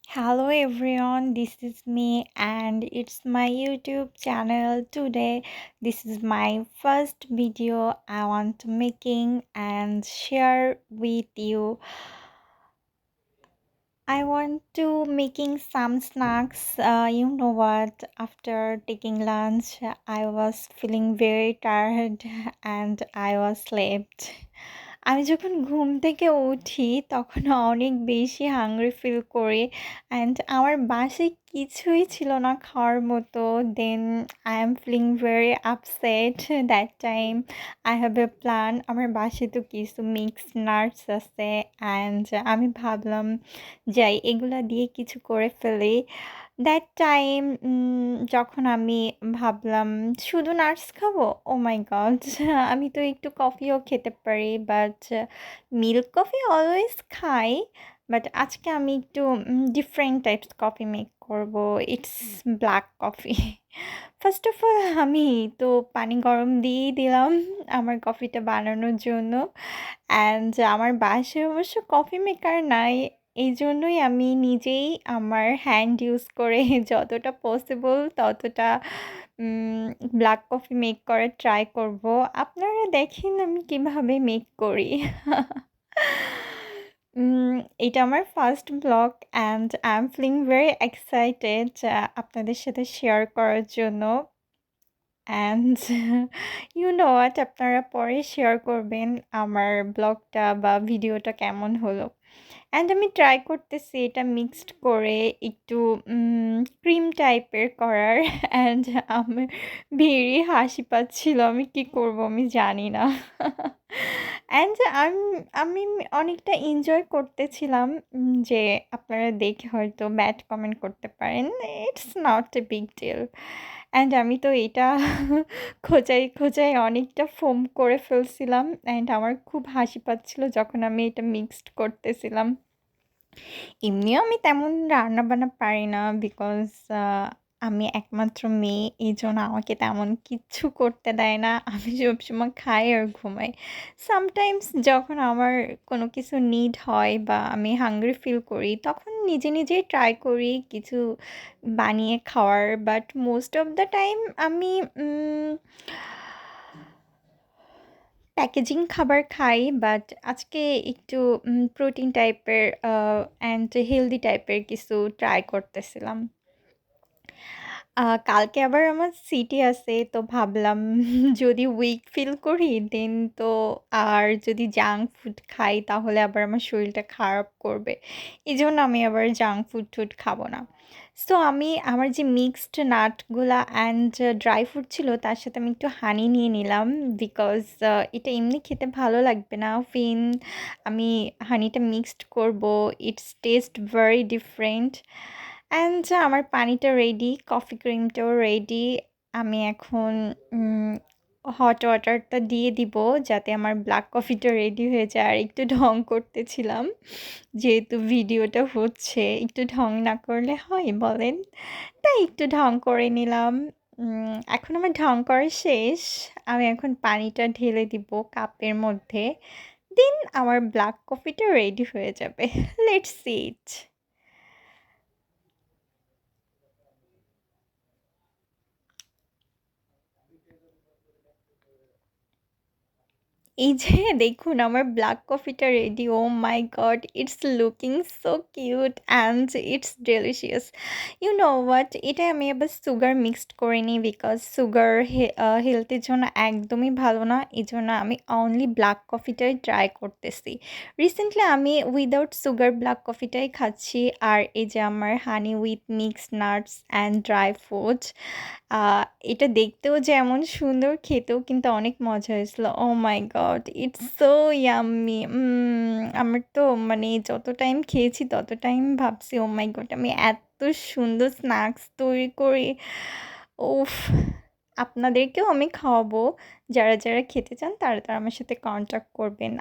Hello everyone, this is me and it's my YouTube channel. Today, this is my first video I want to making and share with you. I want to making some snacks. You know what? After taking lunch, I was feeling very tired and I was slept. আমি যখন ঘুম থেকে উঠি তখন অনেক বেশি hungry feel করি and আমার বাসায় কিছুই ছিল না খাওয়ার মতো then I am feeling very upset that time I have a plan আমার বাসায় তো কিছু মিক্সড নাটস আছে অ্যান্ড আমি ভাবলাম যাই এগুলা দিয়ে কিছু করে ফেলি দ্যাট টাইম যখন আমি ভাবলাম শুধু নাটস খাবো ও মাই গড আমি তো একটু কফিও খেতে পারি বাট মিল্ক কফি অলওয়েজ খাই বাট আজকে আমি একটু ডিফারেন্ট টাইপস কফি মেক করব it's black coffee first of all আমি তো পানি গরম দিয়েই দিলাম আমার কফিটা বানানোর জন্য অ্যান্ড আমার বাসায় অবশ্য কফি মেকার নাই এই জন্যই আমি নিজেই আমার হ্যান্ড ইউজ করে যতটা পসিবল ততটা ব্ল্যাক কফি মেক করার ট্রাই করব আপনারা দেখেন আমি কিভাবে মেক করি এটা আমার first blog and I am feeling very excited আপনাদের সাথে শেয়ার করার জন্য অ্যান্ড ইউ নো হোয়াট আপনারা পরে শেয়ার করবেন আমার ব্লগটা বা ভিডিওটা কেমন হলো অ্যান্ড আমি ট্রাই করতেছি এটা মিক্সড করে একটু ক্রিম টাইপের করার অ্যান্ড আমার ভেরি হাসি পাচ্ছিল আমি কী করবো আমি জানি না অ্যান্ড আমি অনেকটা এনজয় করতেছিলাম যে আপনারা দেখে হয়তো ব্যাড কমেন্ট করতে পারেন it's not a big deal and আমি তো এটা খোঁচাই খোঁচাই অনেকটা ফোম করে ফেলছিলাম অ্যান্ড আমার খুব হাসি পাচ্ছিল যখন আমি এটা মিক্সড করতেছিলাম এমনিও আমি তেমন রান্নাবান্না পারি না বিকজ আমি একমাত্র মেয়ে এই জন্য আমাকে তেমন কিচ্ছু করতে দেয় না আমি সবসময় খাই আর ঘুমাই সামটাইমস যখন আমার কোনো কিছু নিড হয় বা আমি হাংরি ফিল করি তখন নিজে নিজেই ট্রাই করি কিছু বানিয়ে খাওয়ার but most of the time আমি প্যাকেজিং খাবার খাই বাট আজকে একটু প্রোটিন টাইপের অ্যান্ড হেলদি টাইপের কিছু ট্রাই করতেছিলাম কালকে আবার আমার সিটি আছে তো ভাবলাম যদি উইক ফিল করি দেন তো আর যদি জাঙ্ক ফুড খাই তাহলে আবার আমার শরীরটা খারাপ করবে এই জন্য আমি আবার জাঙ্ক ফুড টুড খাবো না সো আমি আমার যে মিক্সড নাটগুলা অ্যান্ড ড্রাই ফ্রুট ছিল তার সাথে আমি একটু হানি নিয়ে নিলাম বিকজ এটা এমনি খেতে ভালো লাগবে না ফিন আমি হানিটা মিক্সড করব it's test very different and আমার পানিটা রেডি কফি ক্রিমটাও রেডি আমি এখন হট ওয়াটারটা দিয়ে দিব যাতে আমার ব্ল্যাক কফিটা রেডি হয়ে যায় আর একটু ঢং করতেছিলাম যেহেতু ভিডিওটা হচ্ছে একটু ঢং না করলে হয় বলেন তাই একটু ঢং করে নিলাম এখন আমার ঢং করা শেষ আমি এখন পানিটা ঢেলে দিব কাপের মধ্যে দেন আমার ব্ল্যাক কফিটা রেডি হয়ে যাবে লেটস সি ইট এই যে দেখুন আমার ব্ল্যাক কফিটা ready oh my god it's looking so cute and it's delicious you know what এটা আমি আবার সুগার মিক্সড করে নিই বিকজ সুগার হেলথের জন্য একদমই ভালো না এই জন্য আমি অনলি ব্ল্যাক কফিটাই ট্রাই করতেছি রিসেন্টলি আমি উইদাউট সুগার ব্ল্যাক কফিটাই খাচ্ছি আর এই যে আমার honey with mixed nuts and dry fruits এটা দেখতেও যেমন সুন্দর খেতেও কিন্তু অনেক মজা হয়েছিল oh my god it's so yummy আমার তো মানে যত টাইম খেয়েছি তত টাইম ভাবছি ও মাই গড আমি এত সুন্দর স্ন্যাক্স তৈরি করি উফ আপনাদেরকেও আমি খাওয়াবো যারা যারা খেতে চান তারা তারা আমার সাথে কন্ট্যাক্ট করবেন